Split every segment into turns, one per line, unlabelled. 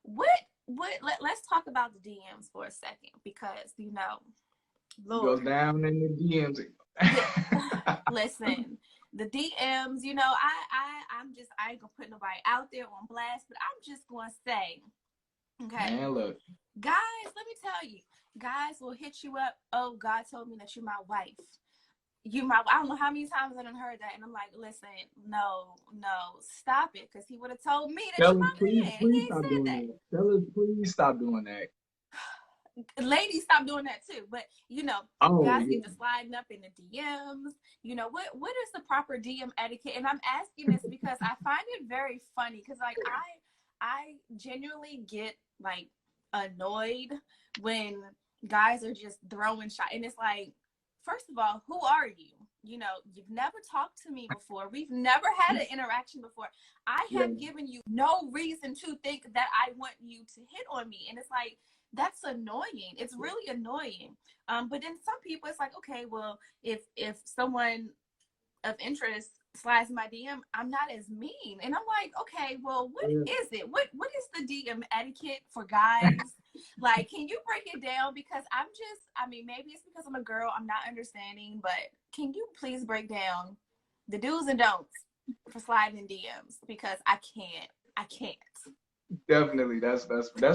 let's talk about the DMs for a second, because
Lord, goes down in the DMs.
Listen, the DMs, I ain't gonna put nobody out there on blast, but I'm just gonna say, okay,
man, look,
guys, let me tell you, guys will hit you up. Oh, God told me that you're my wife. I don't know how many times I done heard that, and I'm like, listen, no, stop it, because he would have told me that you're my man.
Please stop doing that. Fellas, please stop doing that.
Ladies, stop doing that too. But guys get to sliding up in the DMs. What is the proper DM etiquette? And I'm asking this because I find it very funny, because like I genuinely get like annoyed when guys are just throwing shot, and it's like, first of all, who are you? You've never talked to me before. We've never had an interaction before. I have given you no reason to think that I want you to hit on me. And it's like, that's annoying. It's really annoying. But then some people, it's like, okay, well, if someone of interest slides my DM, I'm not as mean. And I'm like, okay, well, what is it? What is the DM etiquette for guys? Like, can you break it down? Because maybe it's because I'm a girl, I'm not understanding, but can you please break down the do's and don'ts for sliding in DMs? Because I can't.
Definitely, that's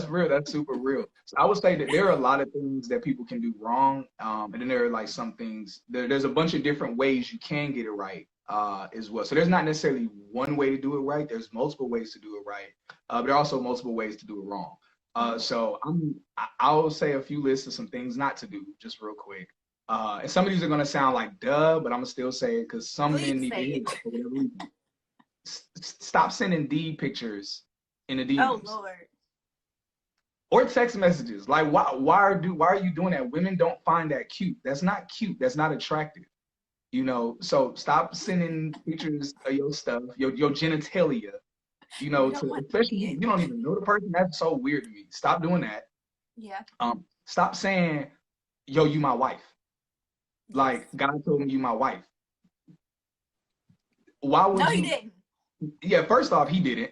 real. That's super real. So I would say that there are a lot of things that people can do wrong, and then there are like some things. There's a bunch of different ways you can get it right as well. So there's not necessarily one way to do it right. There's multiple ways to do it right, but there are also multiple ways to do it wrong. So I'll say a few lists of some things not to do, just real quick. And some of these are gonna sound like duh, but I'm gonna still say it because some men need to hear it for whatever reason. Stop sending D pictures in the DMs.
Oh Lord.
Or text messages. Like why are you doing that? Women don't find that cute. That's not cute. That's not attractive. So stop sending pictures of your stuff, your genitalia. Especially you don't even know the person. That's so weird to me. Stop doing that.
Yeah.
Stop saying, yo, you my wife. Yes. Like, God told me you my wife. Why would you?
No, he didn't.
Yeah, first off, he didn't.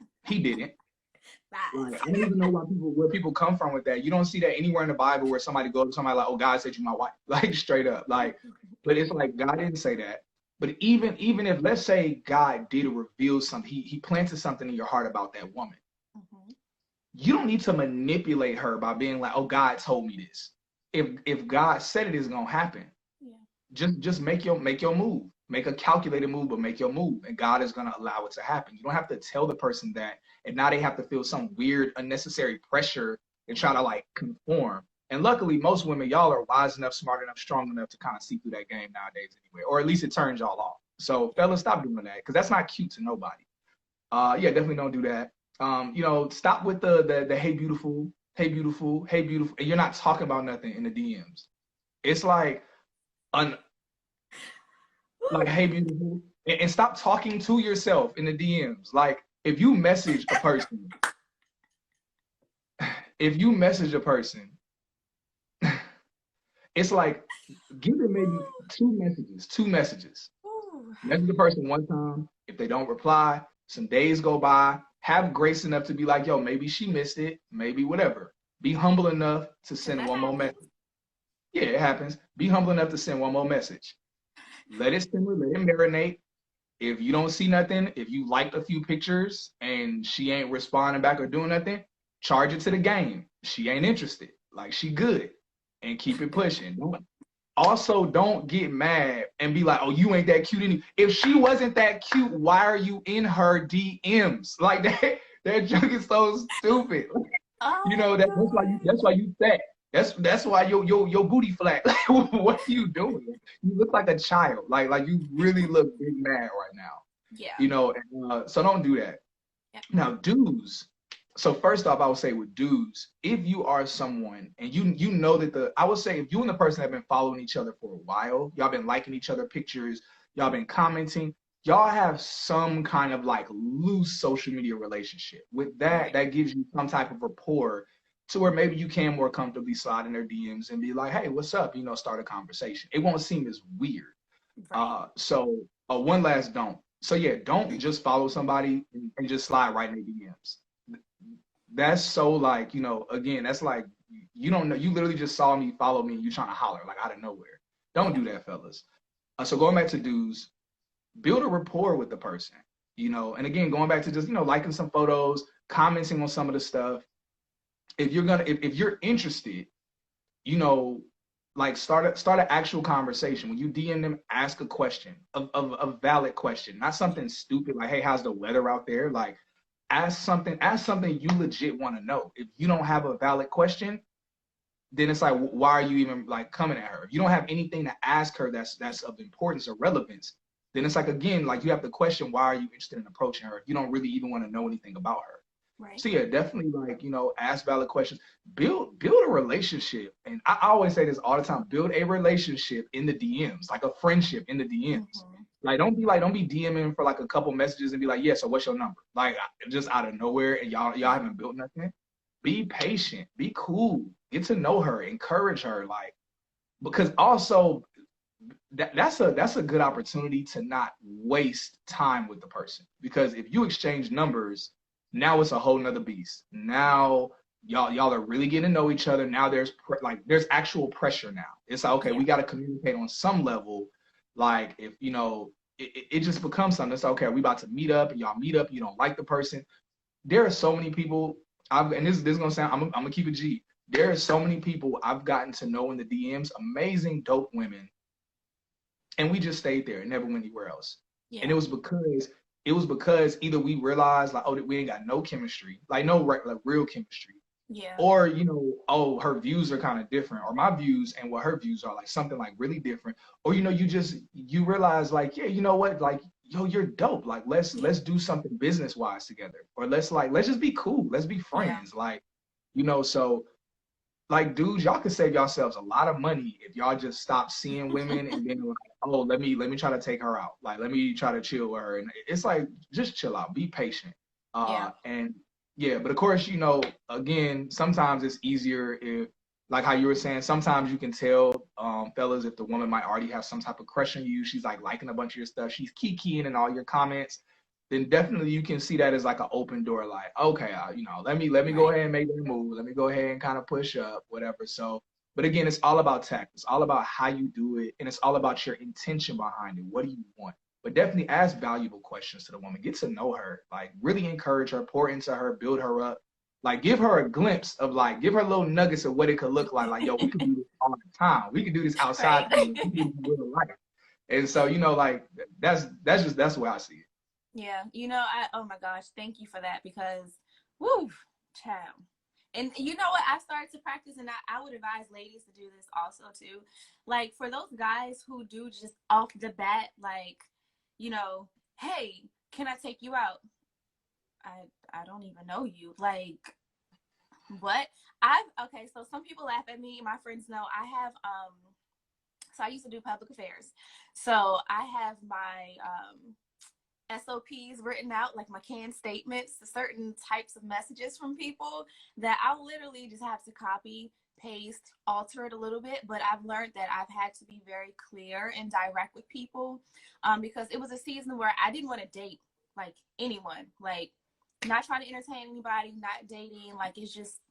Like, I don't even know where people come from with that. You don't see that anywhere in the Bible where somebody goes to somebody like, oh, God said you my wife. Like, straight up. Like, but it's like, God didn't say that. But even if, let's say God did reveal something, he planted something in your heart about that woman. Mm-hmm. You don't need to manipulate her by being like, oh, God told me this. If God said it is going to happen, just make your move. Make a calculated move, but make your move. And God is going to allow it to happen. You don't have to tell the person that, and now they have to feel some weird, unnecessary pressure and try to like conform. And luckily, most women, y'all are wise enough, smart enough, strong enough to kind of see through that game nowadays anyway, or at least it turns y'all off. So fellas, stop doing that, because that's not cute to nobody. Definitely don't do that. Stop with the hey beautiful, hey beautiful, hey beautiful. And you're not talking about nothing in the DMs. It's like hey beautiful, and stop talking to yourself in the DMs. Like if you message a person, it's like give them maybe two messages. Message the person one time. If they don't reply, some days go by. Have grace enough to be like, yo, maybe she missed it, maybe whatever. Be humble enough to send one more message. Yeah, it happens. Be humble enough to send one more message. Let it simmer, let it marinate. If you don't see nothing, if you liked a few pictures and she ain't responding back or doing nothing, charge it to the game. She ain't interested. Like, she good. And keep it pushing. Don't get mad and be like, oh, you ain't that cute anymore. If she wasn't that cute, why are you in her DMs? Like, that junk is so stupid. That's why you fat. That's why your booty flat. Like, what are you doing? You look like a child. Like you really look big mad right now.
Yeah.
So don't do that.
Yep.
Now, dudes. So first off, I would say with dudes, if you are someone and you know that I would say if you and the person have been following each other for a while, y'all been liking each other pictures, y'all been commenting, y'all have some kind of like loose social media relationship. With that, that gives you some type of rapport to where maybe you can more comfortably slide in their DMs and be like, hey, what's up? Start a conversation. It won't seem as weird.
Right.
So one last don't. So yeah, don't just follow somebody and just slide right in their DMs. that's so like, you know, again, that's like, you don't know, you literally just saw me, follow me, and you trying to holler like out of nowhere. Don't do that, fellas. So going back to dudes, build a rapport with the person, you know, and again, going back to just, you know, liking some photos, commenting on some of the stuff. If you're gonna, if you're interested, you know, like start an actual conversation. When you DM them, ask a question, a valid question, not something stupid like, hey, how's the weather out there? Like, ask something you legit want to know. If you don't have a valid question, then it's like, why are you even like coming at her? If you don't have anything to ask her that's of importance or relevance, then it's like, again, like you have to question, why are you interested in approaching her if you don't really even want to know anything about her?
Right.
So yeah, definitely, like, you know, ask valid questions, build a relationship. And I always say this all the time, build a relationship in the DMs, like a friendship in the DMs. Mm-hmm. Like, don't be DMing for like a couple messages and be like, yeah, so what's your number? Like, just out of nowhere, and y'all haven't built nothing. Be patient, be cool, get to know her, encourage her, like, because also that's a good opportunity to not waste time with the person. Because if you exchange numbers, now it's a whole nother beast. Now y'all are really getting to know each other. Now there's actual pressure now. It's like, okay, we got to communicate on some level. Like, if, you know, it just becomes something. It's okay, we about to meet up, and y'all meet up, you don't like the person. There are so many people, and this is gonna sound, I'm gonna keep it G. There are so many people I've gotten to know in the DMs, amazing, dope women, and we just stayed there and never went anywhere else. Yeah. And it was because either we realized like, oh, we ain't got no chemistry, like no real chemistry. Yeah. Or, you know, oh, her views are kind of different, or my views and what her views are, like something like really different. Or, you know, you realize like, yeah, you know what, like, yo, you're dope. Like, let's do something business wise together. Or let's just be cool. Let's be friends. Yeah. Like, you know, so like, dudes, y'all could save yourselves a lot of money if y'all just stop seeing women and then like, oh, let me try to take her out. Like, let me try to chill with her. And it's like, just chill out, be patient. And yeah, but of course, you know, again, sometimes it's easier if, like how you were saying, sometimes you can tell, fellas, if the woman might already have some type of crush on you, she's like liking a bunch of your stuff, she's kikiing in all your comments, then definitely you can see that as like an open door, like, okay, you know, let me go ahead and make that move. Let me go ahead and kind of push up, whatever. So, but again, it's all about tact. It's all about how you do it. And it's all about your intention behind it. What do you want? But definitely ask valuable questions to the woman. Get to know her. Like, really encourage her, pour into her, build her up. Like, give her a glimpse of, like, give her little nuggets of what it could look like. Like, yo, we could do this all the time. We could do this outside. Right. We could do real life. And so, you know, like, that's the way I see it.
Yeah, you know, oh my gosh, thank you for that, because, woo, child. And you know what, I started to practice, and I would advise ladies to do this also too. Like, for those guys who do just off the bat, like, you know, hey, can I take you out? I don't even know you. Like, what? Okay, so some people laugh at me. My friends know I have, so I used to do public affairs. So I have my, SOPs written out, like my canned statements, certain types of messages from people that I'll literally just have to copy, paste, alter it a little bit. But I've learned that I've had to be very clear and direct with people, because it was a season where I didn't want to date like anyone, like not trying to entertain anybody, not dating, like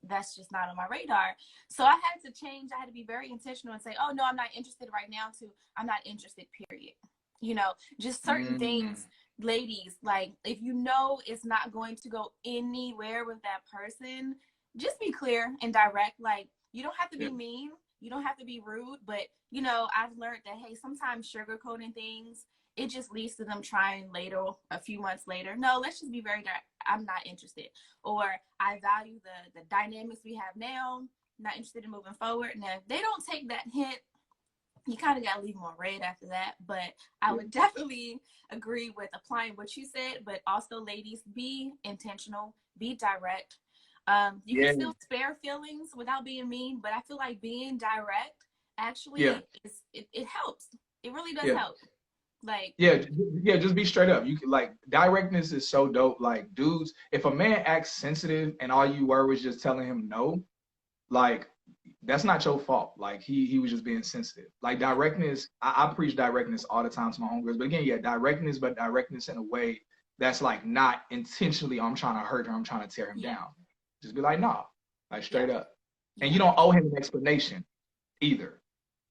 that's just not on my radar. So I had to change. I had to be very intentional and say, oh no, I'm not interested right now, to I'm not interested, period. You know, just certain things. Ladies, like, if you know it's not going to go anywhere with that person, just be clear and direct. Like, you don't have to be mean, you don't have to be rude, but, you know, I've learned that, hey, sometimes sugarcoating things, it just leads to them trying later, a few months later. No, let's just be very direct. I'm not interested. Or I value the dynamics we have now, not interested in moving forward. Now, if they don't take that hint, you kind of got to leave them on red after that. But I would definitely agree with applying what you said, but also, ladies, be intentional, be direct. You can still spare feelings without being mean, but I feel like being direct actually it helps. It really does help. Like,
just be straight up. You can, like, directness is so dope. Like, dudes, if a man acts sensitive and all you were was just telling him no, like, that's not your fault. Like, he was just being sensitive. Like, directness, I preach directness all the time to my homegirls. But again, directness, but directness in a way that's like not intentionally, I'm trying to hurt him, I'm trying to tear him down. Just be like, nah, like straight up. And you don't owe him an explanation either.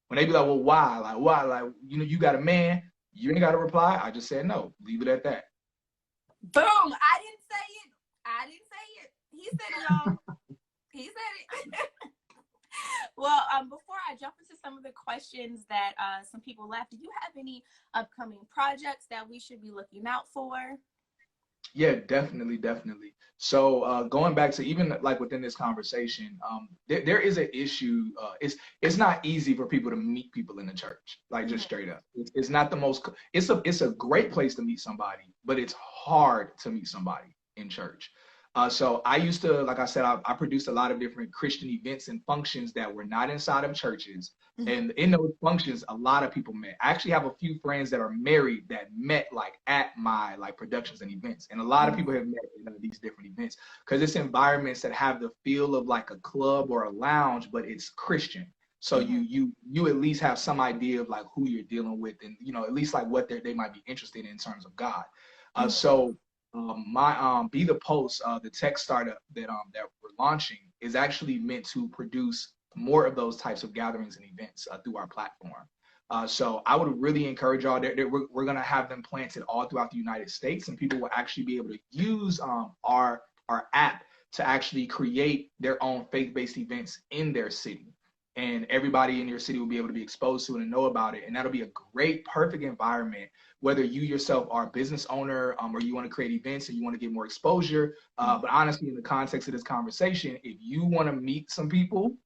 When they be like, well, why? Like, why? Like, you know, you got a man, you ain't got to reply. I just said no. Leave it at that.
Boom. I didn't say it. I didn't say it. He said it, y'all. He said it. Well, before I jump into some of the questions that some people left, do you have any upcoming projects that we should be looking out for?
Yeah, definitely. So going back to even like within this conversation, there is an issue. It's not easy for people to meet people in the church, like just straight up. It's not the most. It's a great place to meet somebody, but it's hard to meet somebody in church. So I used to, like I said, I produced a lot of different Christian events and functions that were not inside of churches. And in those functions, a lot of people met. I actually have a few friends that are married that met like at my like productions and events. And a lot of people have met in these different events because it's environments that have the feel of like a club or a lounge, but it's Christian. So you at least have some idea of like who you're dealing with, and you know at least like what they might be interested in terms of God. My Be the Post, the tech startup that we're launching is actually meant to produce more of those types of gatherings and events through our platform. So I would really encourage y'all. We're going to have them planted all throughout the United States, and people will actually be able to use our app to actually create their own faith-based events in their city. And everybody in your city will be able to be exposed to it and know about it. And that'll be a great, perfect environment, whether you yourself are a business owner or you want to create events and you want to get more exposure. But honestly, in the context of this conversation, if you want to meet some people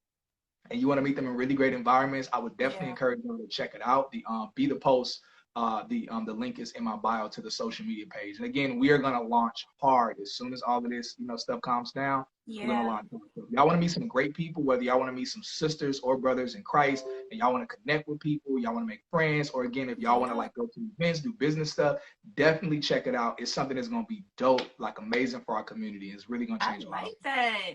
and you want to meet them in really great environments, I would definitely encourage you to check it out. The Be the Post, the link is in my bio to the social media page. And again, we are going to launch hard as soon as all of this, stuff calms down. We're going to launch hard. So y'all want to meet some great people, whether y'all want to meet some sisters or brothers in Christ, and y'all want to connect with people, y'all want to make friends, or again, if y'all want to like go to events, do business stuff, definitely check it out. It's something that's going to be dope, like amazing for our community. It's really going to change a lot.
I like that.